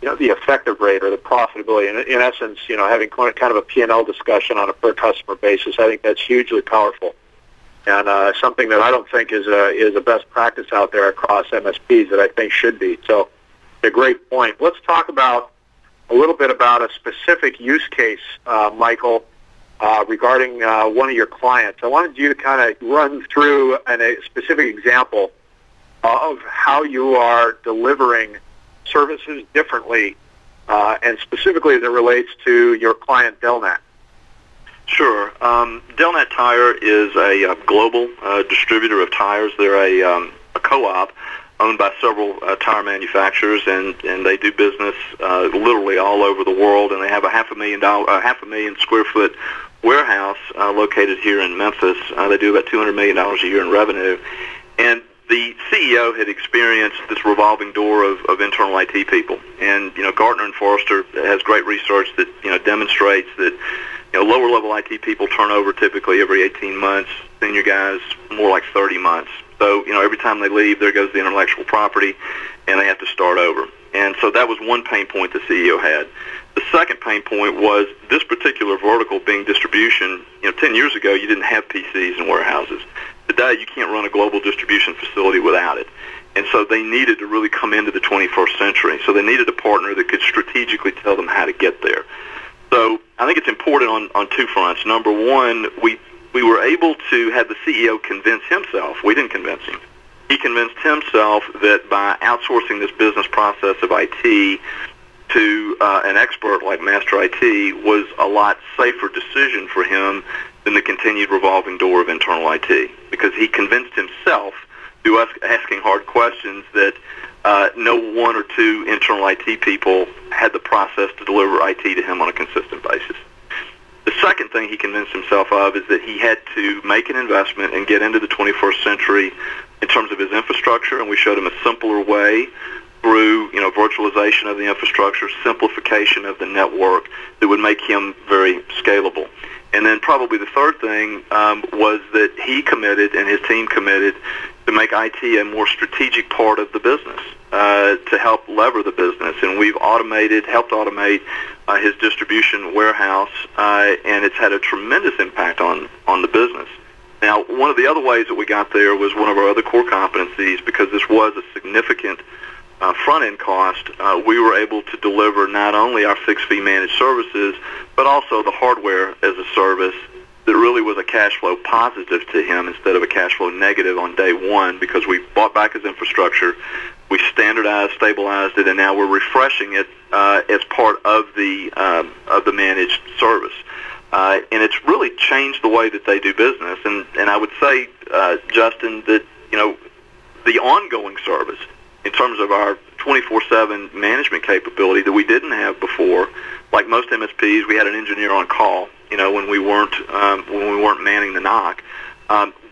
the effective rate or the profitability, in essence, having kind of a P&L discussion on a per customer basis, I think that's hugely powerful. And something that I don't think is a best practice out there across MSPs that I think should be. So, a great point. Let's talk about a little bit about a specific use case, Michael, regarding one of your clients. I wanted you to kind of run through a specific example of how you are delivering services differently, and specifically as it relates to your client, Delnet. Sure. Delnet Tire is a global distributor of tires. They're a co-op owned by several tire manufacturers, and they do business literally all over the world. And they have a half a million square foot warehouse located here in Memphis. They do about $200 million a year in revenue. And the CEO had experienced this revolving door of internal IT people. And, Gartner and Forrester has great research that, demonstrates that, lower-level IT people turn over typically every 18 months, senior guys more like 30 months. So, every time they leave, there goes the intellectual property, and they have to start over. And so that was one pain point the CEO had. The second pain point was this particular vertical being distribution. 10 years ago, you didn't have PCs in warehouses. Today, you can't run a global distribution facility without it. And so they needed to really come into the 21st century. So they needed a partner that could strategically tell them how to get there. So I think it's important on two fronts. Number one, we were able to have the CEO convince himself. We didn't convince him. He convinced himself that by outsourcing this business process of IT to an expert like Master IT was a lot safer decision for him than the continued revolving door of internal IT, because he convinced himself through us asking hard questions that no one or two internal IT people had the process to deliver IT to him on a consistent basis. The second thing he convinced himself of is that he had to make an investment and get into the 21st century in terms of his infrastructure, and we showed him a simpler way through virtualization of the infrastructure, simplification of the network that would make him very scalable. And then probably the third thing was that he committed and his team committed to make IT a more strategic part of the business, to help lever the business. And we've helped automate his distribution warehouse, and it's had a tremendous impact on the business. Now, one of the other ways that we got there was one of our other core competencies, because this was a significant front-end cost. We were able to deliver not only our fixed-fee managed services, but also the hardware as a service that really was a cash flow positive to him instead of a cash flow negative on day one, because we bought back his infrastructure, we standardized, stabilized it, and now we're refreshing it as part of the managed service. And it's really changed the way that they do business. And I would say, Justin, that the ongoing service in terms of our 24/7 management capability that we didn't have before. Like most MSPs, we had an engineer on call when we weren't manning the knock.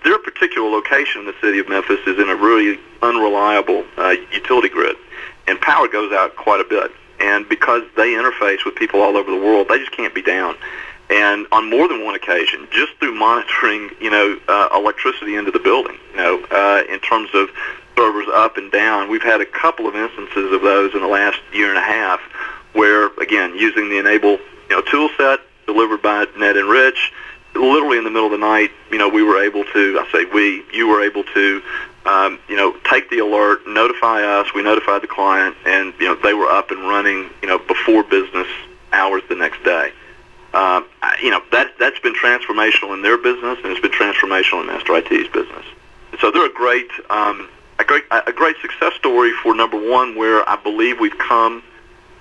Their particular location in the city of Memphis is in a really unreliable utility grid, and power goes out quite a bit. And because they interface with people all over the world, they just can't be down. And on more than one occasion, just through monitoring, electricity into the building, in terms of servers up and down, we've had a couple of instances of those in the last year and a half, where again, using the Enable, tool set delivered by Ned and Rich, literally in the middle of the night, we were able to, you were able to, take the alert, notify us, we notified the client, and, they were up and running, before business hours the next day. That's been transformational in their business, and it's been transformational in Master IT's business. So they're a great success story for, number one, where I believe we've come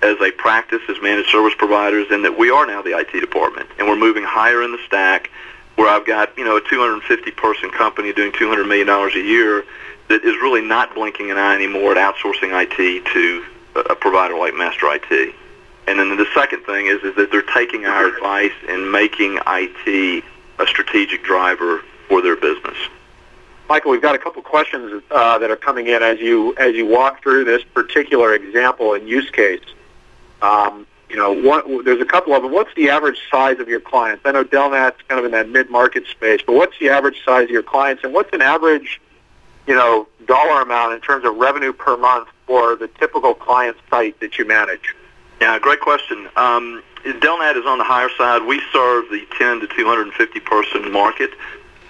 as a practice as managed service providers, and that we are now the IT department, and we're moving higher in the stack, where I've got a 250-person company doing $200 million a year that is really not blinking an eye anymore at outsourcing IT to a provider like Master IT. And then the second thing is that they're taking our advice and making IT a strategic driver for their business. Michael, we've got a couple questions that are coming in as you walk through this particular example and use case. There's a couple of them. What's the average size of your clients? I know Delnat's kind of in that mid-market space, but what's the average size of your clients, and what's an average, dollar amount in terms of revenue per month for the typical client site that you manage? Yeah, great question. Delnat is on the higher side. We serve the 10 to 250 person market.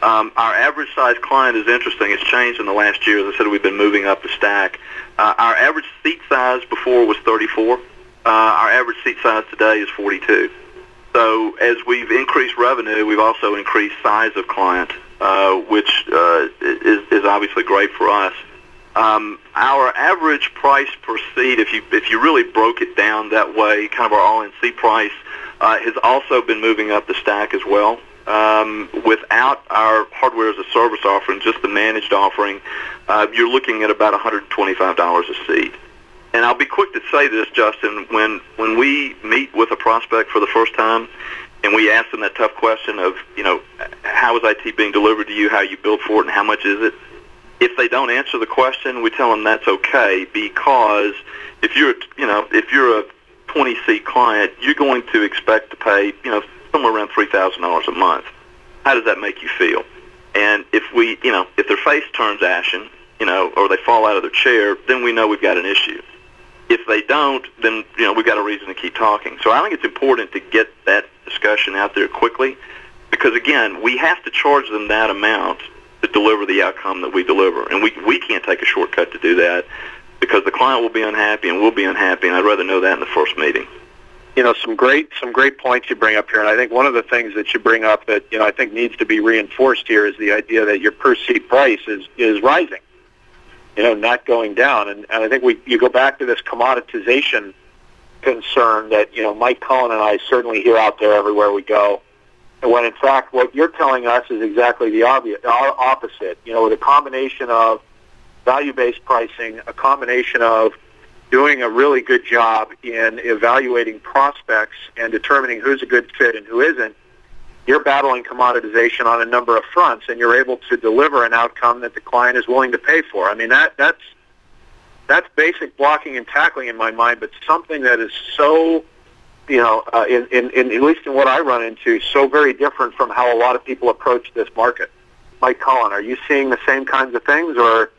Our average size client is interesting. It's changed in the last year. As I said, we've been moving up the stack. Our average seat size before was 34. Our average seat size today is 42. So as we've increased revenue, we've also increased size of client, which is obviously great for us. Our average price per seat, if you really broke it down that way, kind of our all-in seat price, has also been moving up the stack as well. Without our hardware as a service offering, just the managed offering, you're looking at about $125 a seat. And I'll be quick to say this, Justin, when we meet with a prospect for the first time and we ask them that tough question of, how is IT being delivered to you, how you build for it, and how much is it? If they don't answer the question, we tell them that's okay, because if you're a 20-seat client, you're going to expect to pay, somewhere around $3,000 a month. How does that make you feel? And if their face turns ashen, or they fall out of their chair, then we know we've got an issue. If they don't, then, we've got a reason to keep talking. So I think it's important to get that discussion out there quickly, because, again, we have to charge them that amount to deliver the outcome that we deliver. And we can't take a shortcut to do that, because the client will be unhappy and we'll be unhappy, and I'd rather know that in the first meeting. Some great points you bring up here, and I think one of the things that you bring up that, I think needs to be reinforced here is the idea that your per seat price is rising, not going down. And I think you go back to this commoditization concern that, Mike Cullen and I certainly hear out there everywhere we go. And when, in fact, what you're telling us is exactly the opposite. With a combination of value-based pricing, a combination of doing a really good job in evaluating prospects and determining who's a good fit and who isn't, you're battling commoditization on a number of fronts, and you're able to deliver an outcome that the client is willing to pay for. I mean, that's basic blocking and tackling in my mind, but something that is so, at least in what I run into, so very different from how a lot of people approach this market. Mike Cullen, are you seeing the same kinds of things, or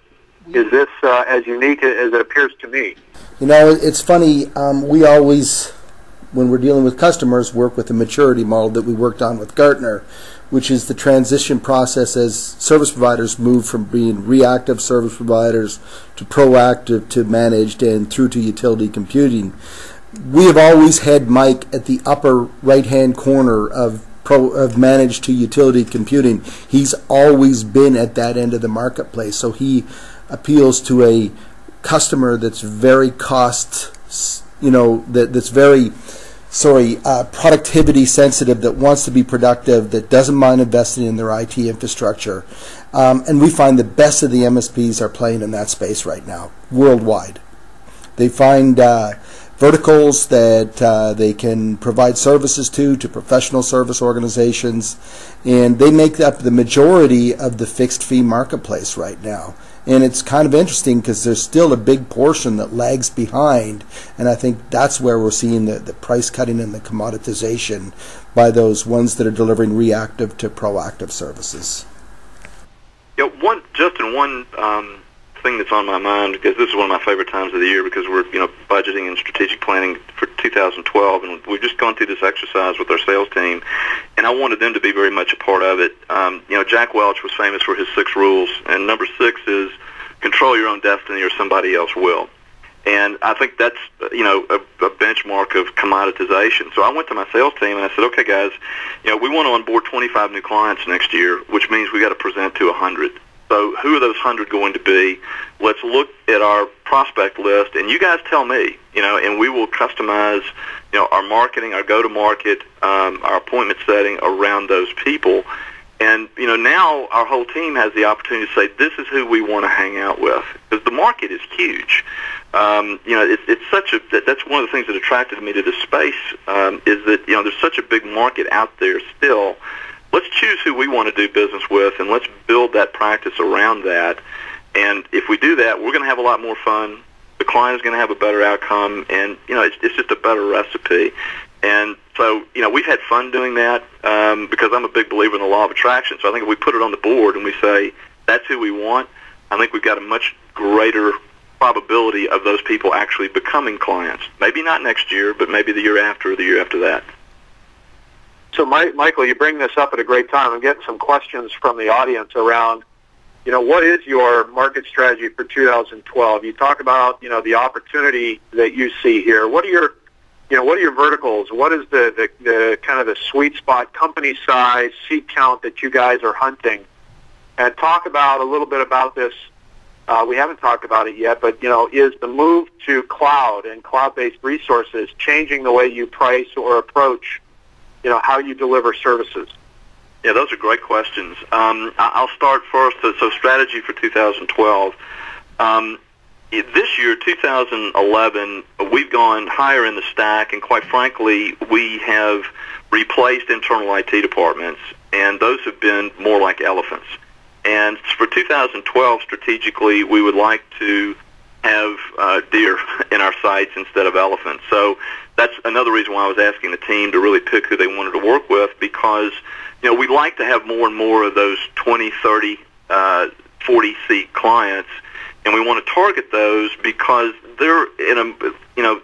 is this as unique as it appears to me? It's funny. We always, when we're dealing with customers, work with the maturity model that we worked on with Gartner, which is the transition process as service providers move from being reactive service providers to proactive to managed and through to utility computing. We have always had Mike at the upper right-hand corner of managed to utility computing. He's always been at that end of the marketplace, so he appeals to a customer that's very productivity sensitive, that wants to be productive, that doesn't mind investing in their IT infrastructure. And we find the best of the MSPs are playing in that space right now, worldwide. They find verticals that they can provide services to professional service organizations, and they make up the majority of the fixed fee marketplace right now. And it's kind of interesting because there's still a big portion that lags behind, and I think that's where we're seeing the price cutting and the commoditization by those ones that are delivering reactive to proactive services. Yeah, one thing that's on my mind, because this is one of my favorite times of the year, because we're budgeting and strategic planning for 2012, and we've just gone through this exercise with our sales team, and I wanted them to be very much a part of it. Jack Welch was famous for his 6 rules, and number 6 is control your own destiny or somebody else will. And I think that's a benchmark of commoditization. So I went to my sales team and I said, okay, guys, we want to onboard 25 new clients next year, which means we got to present to 100. So who are those 100 going to be? Let's look at our prospect list, and you guys tell me, and we will customize, our marketing, our go-to-market, our appointment setting around those people. And, now our whole team has the opportunity to say, this is who we want to hang out with, because the market is huge. That's one of the things that attracted me to this space, is that, there's such a big market out there still. Let's choose who we want to do business with, and let's build that practice around that. And if we do that, we're going to have a lot more fun. The client is going to have a better outcome, and it's just a better recipe. And so we've had fun doing that, because I'm a big believer in the law of attraction. So I think if we put it on the board and we say that's who we want, I think we've got a much greater probability of those people actually becoming clients. Maybe not next year, but maybe the year after or the year after that. So, Michael, you bring this up at a great time. I'm getting some questions from the audience around, what is your market strategy for 2012? You talk about, the opportunity that you see here. What are your verticals? What is the kind of the sweet spot company size, seat count that you guys are hunting? And talk about a little bit about this. We haven't talked about it yet, but, is the move to cloud and cloud-based resources changing the way you price or approach how you deliver services? Yeah, those are great questions. I'll start first. So strategy for 2012. This year, 2011, we've gone higher in the stack, and quite frankly, we have replaced internal IT departments, and those have been more like elephants. And for 2012, strategically, we would like to have deer in our sights instead of elephants. So that's another reason why I was asking the team to really pick who they wanted to work with, because we'd like to have more and more of those 20, 30, 40-seat clients, and we want to target those because they're in a,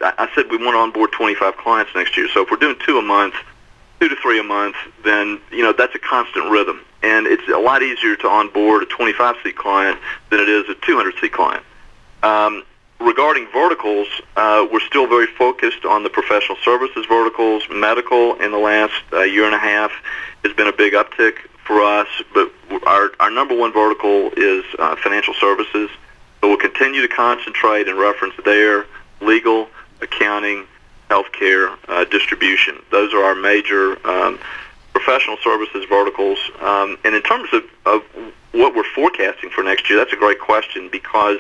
I said we want to onboard 25 clients next year. So if we're doing 2 to 3 a month, then, that's a constant rhythm. And it's a lot easier to onboard a 25-seat client than it is a 200-seat client. Regarding verticals, we're still very focused on the professional services verticals. Medical in the last year and a half has been a big uptick for us, but our number one vertical is financial services. So we'll continue to concentrate and reference there: legal, accounting, healthcare, distribution. Those are our major professional services verticals. And in terms of what we're forecasting for next year, that's a great question, because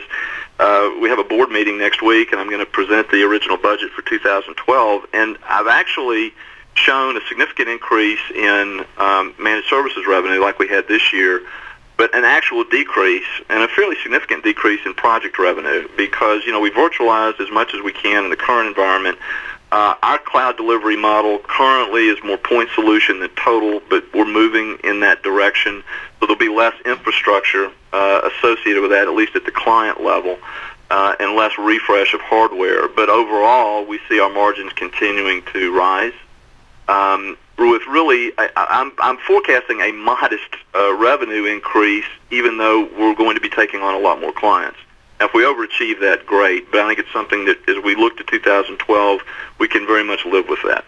we have a board meeting next week, and I'm going to present the original budget for 2012, and I've actually shown a significant increase in managed services revenue like we had this year, but an actual decrease, and a fairly significant decrease in project revenue, because, we virtualize as much as we can in the current environment. Our cloud delivery model currently is more point solution than total, but we're moving in that direction. So there'll be less infrastructure associated with that, at least at the client level, and less refresh of hardware. But overall, we see our margins continuing to rise. With really, I'm forecasting a modest revenue increase, even though we're going to be taking on a lot more clients. Now, if we overachieve that, great, but I think it's something that, as we look to 2012, we can very much live with that.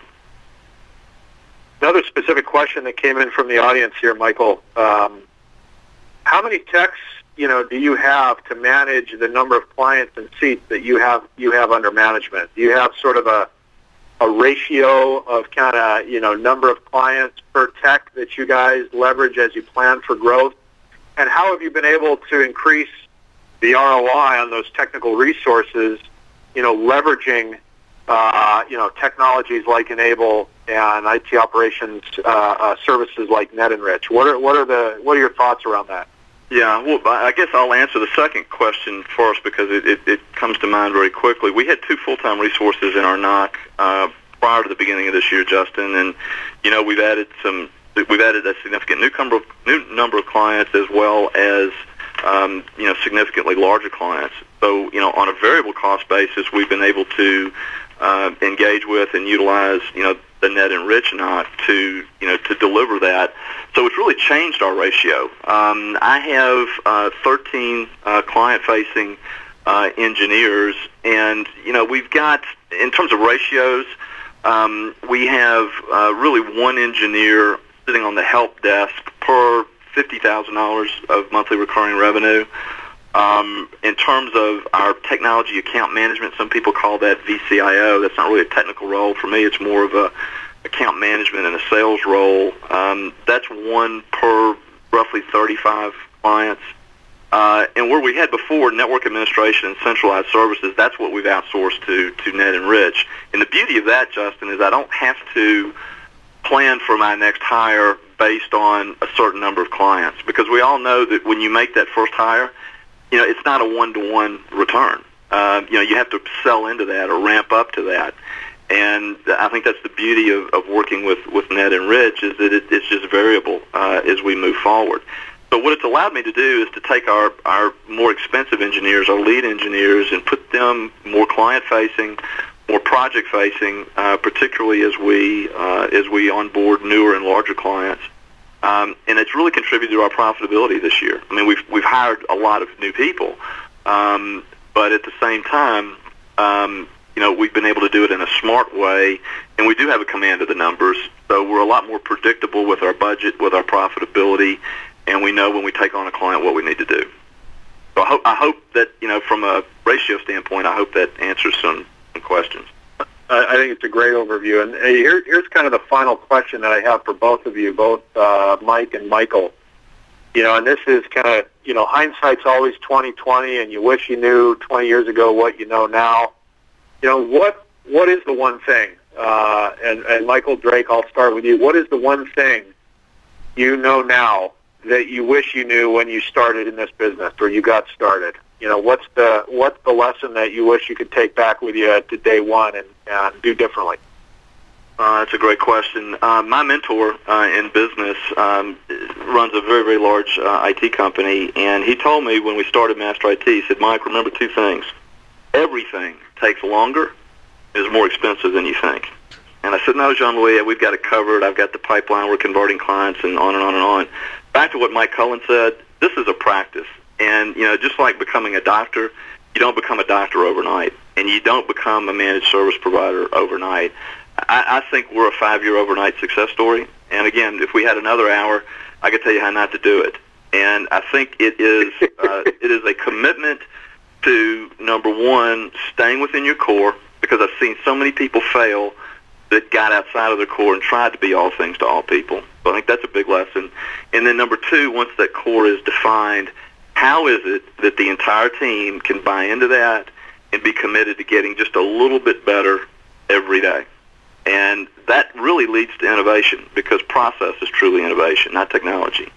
Another specific question that came in from the audience here, Michael. How many techs, do you have to manage the number of clients and seats that you have under management? Do you have sort of a ratio of kind of, number of clients per tech that you guys leverage as you plan for growth? And how have you been able to increase the ROI on those technical resources, leveraging technologies like Enable and IT operations services like NetEnrich. What are your thoughts around that? Yeah, well, I guess I'll answer the second question first because it comes to mind very quickly. We had 2 full-time resources in our NOC prior to the beginning of this year, Justin, and we've added a significant new number of clients as well as significantly larger clients. So on a variable cost basis, we've been able to engage with and utilize the NetEnrich NOC to deliver that. So it's really changed our ratio. I have 13 client-facing engineers, and we've got, in terms of ratios, we have really one engineer sitting on the help desk per $50,000 of monthly recurring revenue. In terms of our technology account management, some people call that VCIO. That's not really a technical role. For me, it's more of a account management and a sales role. That's one per roughly 35 clients. And where we had before network administration and centralized services, that's what we've outsourced to NetEnrich. And the beauty of that, Justin, is I don't have to plan for my next hire based on a certain number of clients, because we all know that when you make that first hire, it's not a one-to-one return. You have to sell into that or ramp up to that. And I think that's the beauty of working with NetEnrich, is that it's just variable as we move forward. So what it's allowed me to do is to take our more expensive engineers, our lead engineers, and put them more client-facing, more project-facing, particularly as we onboard newer and larger clients. And it's really contributed to our profitability this year. I mean, we've hired a lot of new people, but at the same time, we've been able to do it in a smart way, and we do have a command of the numbers. So we're a lot more predictable with our budget, with our profitability, and we know when we take on a client what we need to do. So I hope that, from a ratio standpoint, I hope that answers some questions. I think it's a great overview. And here's kind of the final question that I have for both of you, both Mike and Michael. And this is kind of, hindsight's always 20/20, and you wish you knew 20 years ago what you know now. What is the one thing? And Michael Drake, I'll start with you. What is the one thing you know now that you wish you knew when you started in this business or you got started? What's the lesson that you wish you could take back with you to day one and do differently? That's a great question. My mentor in business runs a very, very large IT company, and he told me when we started Master IT, he said, "Mike, remember 2 things. Everything takes longer, is more expensive than you think." And I said, "No, Jean-Louis, we've got it covered. I've got the pipeline. We're converting clients," and on and on and on. Back to what Mike Cullen said, this is a practice. And, just like becoming a doctor, you don't become a doctor overnight, and you don't become a managed service provider overnight. I think we're a 5-year overnight success story. And, again, if we had another hour, I could tell you how not to do it. And I think it is a commitment to, number one, staying within your core, because I've seen so many people fail that got outside of their core and tried to be all things to all people. So I think that's a big lesson. And then number 2, once that core is defined, how is it that the entire team can buy into that and be committed to getting just a little bit better every day? And that really leads to innovation, because process is truly innovation, not technology.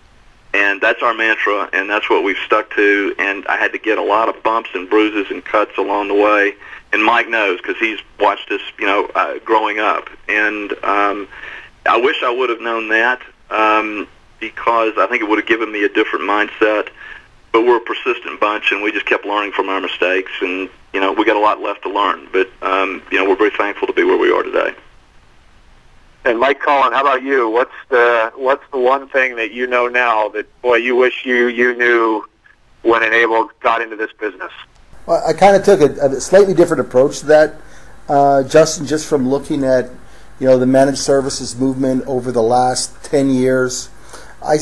And that's our mantra, and that's what we've stuck to. And I had to get a lot of bumps and bruises and cuts along the way. And Mike knows, because he's watched us, growing up. And I wish I would have known that, because I think it would have given me a different mindset. But we're a persistent bunch, and we just kept learning from our mistakes. And, we got a lot left to learn. But, we're very thankful to be where we are today. And Mike Cullen, how about you? What's the one thing that you know now that, boy, you wish you knew when Enable got into this business? Well, I kind of took a slightly different approach to that, Justin, just from looking at, the managed services movement over the last 10 years. I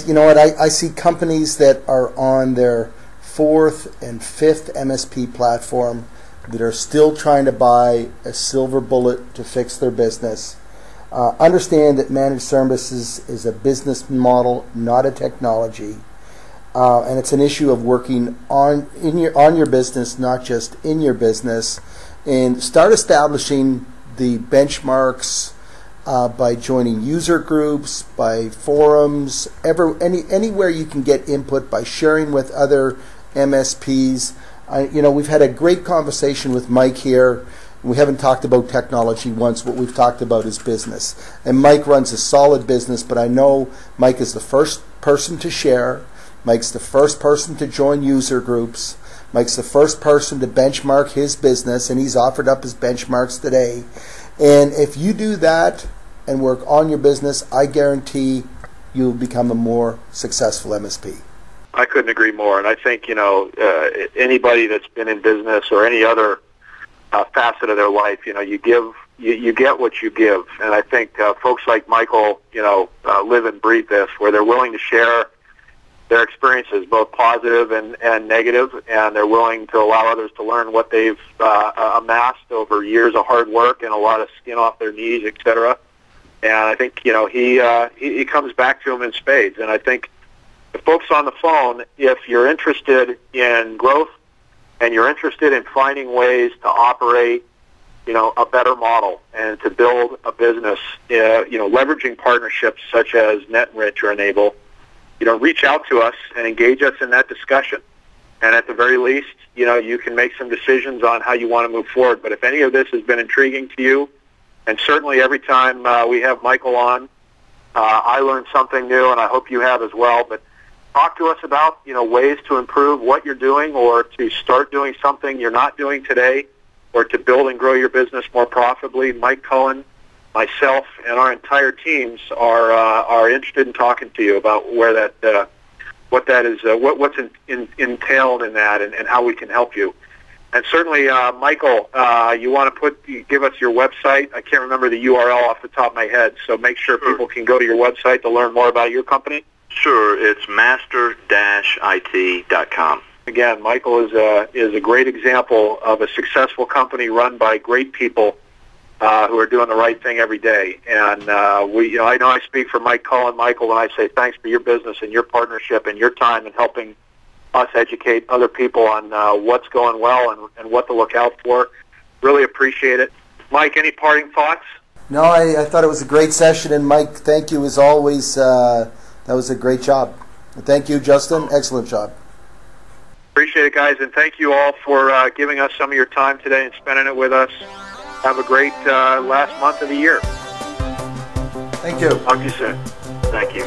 see companies that are on their 4th and 5th MSP platform that are still trying to buy a silver bullet to fix their business. Understand that managed services is a business model, not a technology, and it's an issue of working on your business, not just in your business, and start establishing the benchmarks, by joining user groups, by forums, anywhere you can get input, by sharing with other MSPs. We've had a great conversation with Mike here. We haven't talked about technology once. What we've talked about is business. And Mike runs a solid business, but I know Mike is the first person to share. Mike's the first person to join user groups. Mike's the first person to benchmark his business, and he's offered up his benchmarks today. And if you do that and work on your business, I guarantee you'll become a more successful MSP. I couldn't agree more. And I think, anybody that's been in business or any other facet of their life, you get what you give. And I think folks like Michael, live and breathe this, where they're willing to share their experiences, both positive and negative, and they're willing to allow others to learn what they've amassed over years of hard work and a lot of skin off their knees, etc. And I think, he comes back to them in spades. And I think the folks on the phone, if you're interested in growth and you're interested in finding ways to operate, a better model and to build a business, leveraging partnerships such as NetEnrich or Enable, reach out to us and engage us in that discussion. And at the very least, you can make some decisions on how you want to move forward. But if any of this has been intriguing to you, and certainly every time we have Michael on, I learn something new, and I hope you have as well. But talk to us about, ways to improve what you're doing or to start doing something you're not doing today or to build and grow your business more profitably. Mike Cohen, myself, and our entire teams are interested in talking to you about where that, what that is, what's entailed in that, and how we can help you. And certainly, Michael, you want to give us your website. I can't remember the URL off the top of my head, so make sure people can go to your website to learn more about your company. Sure, it's master-it.com. Again, Michael is a great example of a successful company run by great people who are doing the right thing every day. And I know I speak for Mike Cullen, Michael, when I say thanks for your business and your partnership and your time in helping us educate other people on what's going well and what to look out for. Really appreciate it. Mike, any parting thoughts? No, I thought it was a great session, and Mike, thank you as always. That was a great job. And thank you, Justin. Excellent job. Appreciate it, guys, and thank you all for giving us some of your time today and spending it with us. Have a great last month of the year. Thank you. Talk to you soon. Thank you.